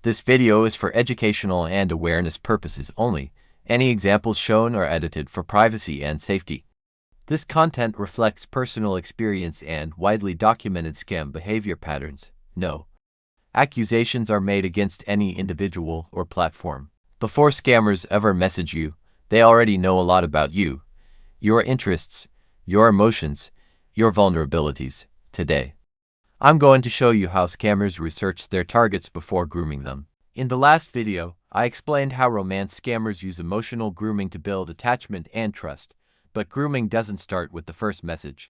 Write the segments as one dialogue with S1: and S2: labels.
S1: This video is for educational and awareness purposes only. Any examples shown are edited for privacy and safety. This content reflects personal experience and widely documented scam behavior patterns. No accusations are made against any individual or platform. Before scammers ever message you, they already know a lot about you, your interests, your emotions, your vulnerabilities. Today, I'm going to show you how scammers research their targets before grooming them. In the last video, I explained how romance scammers use emotional grooming to build attachment and trust, but grooming doesn't start with the first message.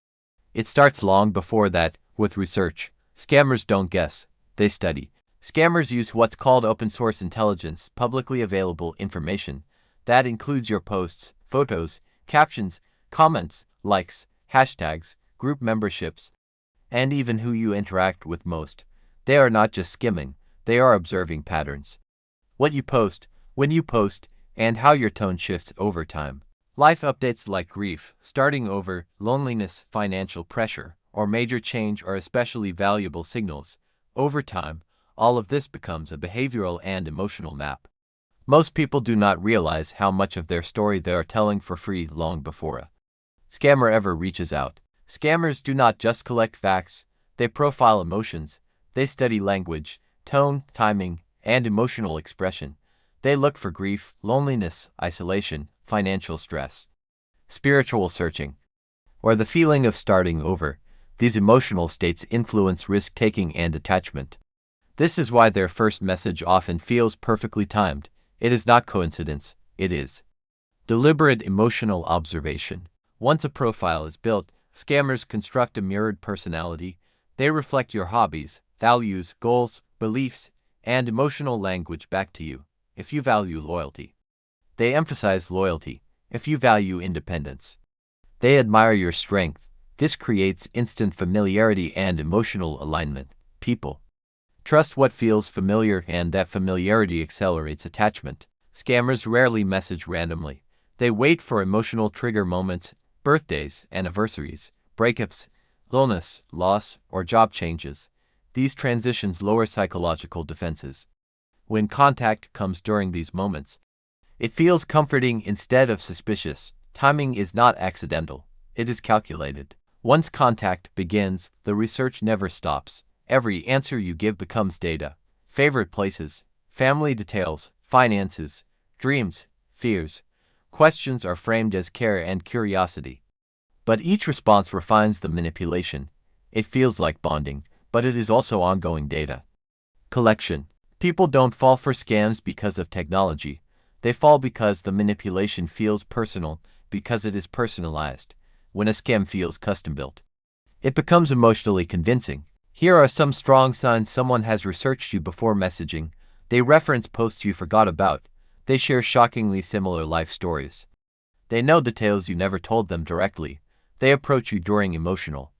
S1: It starts long before that, with research. Scammers don't guess, they study. Scammers use what's called open source intelligence, publicly available information. That includes your posts, photos, captions, comments, likes, hashtags, group memberships, and even who you interact with most. They are not just skimming, they are observing patterns. What you post, when you post, and how your tone shifts over time. Life updates like grief, starting over, loneliness, financial pressure, or major change are especially valuable signals. Over time, all of this becomes a behavioral and emotional map. Most people do not realize how much of their story they are telling for free long before a scammer ever reaches out. Scammers do not just collect facts, they profile emotions. They study language, tone, timing, and emotional expression. They look for grief, loneliness, isolation, financial stress, spiritual searching, or the feeling of starting over. These emotional states influence risk-taking and attachment. This is why their first message often feels perfectly timed. It is not coincidence, it is deliberate emotional observation. Once a profile is built, scammers construct a mirrored personality. They reflect your hobbies, values, goals, beliefs, and emotional language back to you. If you value loyalty, they emphasize loyalty. If you value independence, they admire your strength. This creates instant familiarity and emotional alignment. People trust what feels familiar, and that familiarity accelerates attachment. Scammers rarely message randomly. They wait for emotional trigger moments, birthdays, anniversaries, breakups, illness, loss, or job changes. These transitions lower psychological defenses. When contact comes during these moments, it feels comforting instead of suspicious. Timing is not accidental, it is calculated. Once contact begins, the research never stops. Every answer you give becomes data. Favorite places, family details, finances, dreams, fears. Questions are framed as care and curiosity. But each response refines the manipulation. It feels like bonding, but it is also ongoing data collection. People don't fall for scams because of technology. They fall because the manipulation feels personal, because it is personalized. When a scam feels custom-built, it becomes emotionally convincing. Here are some strong signs someone has researched you before messaging. They reference posts you forgot about. They share shockingly similar life stories. They know details you never told them directly. They approach you during emotional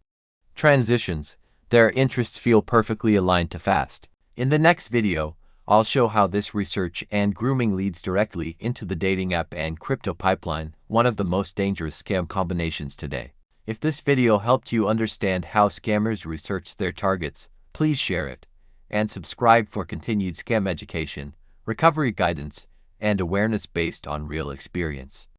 S1: transitions. Their interests feel perfectly aligned to fast. In the next video, I'll show how this research and grooming leads directly into the dating app and crypto pipeline, one of the most dangerous scam combinations today. If this video helped you understand how scammers research their targets, please share it and subscribe for continued scam education, recovery guidance, and awareness based on real experience.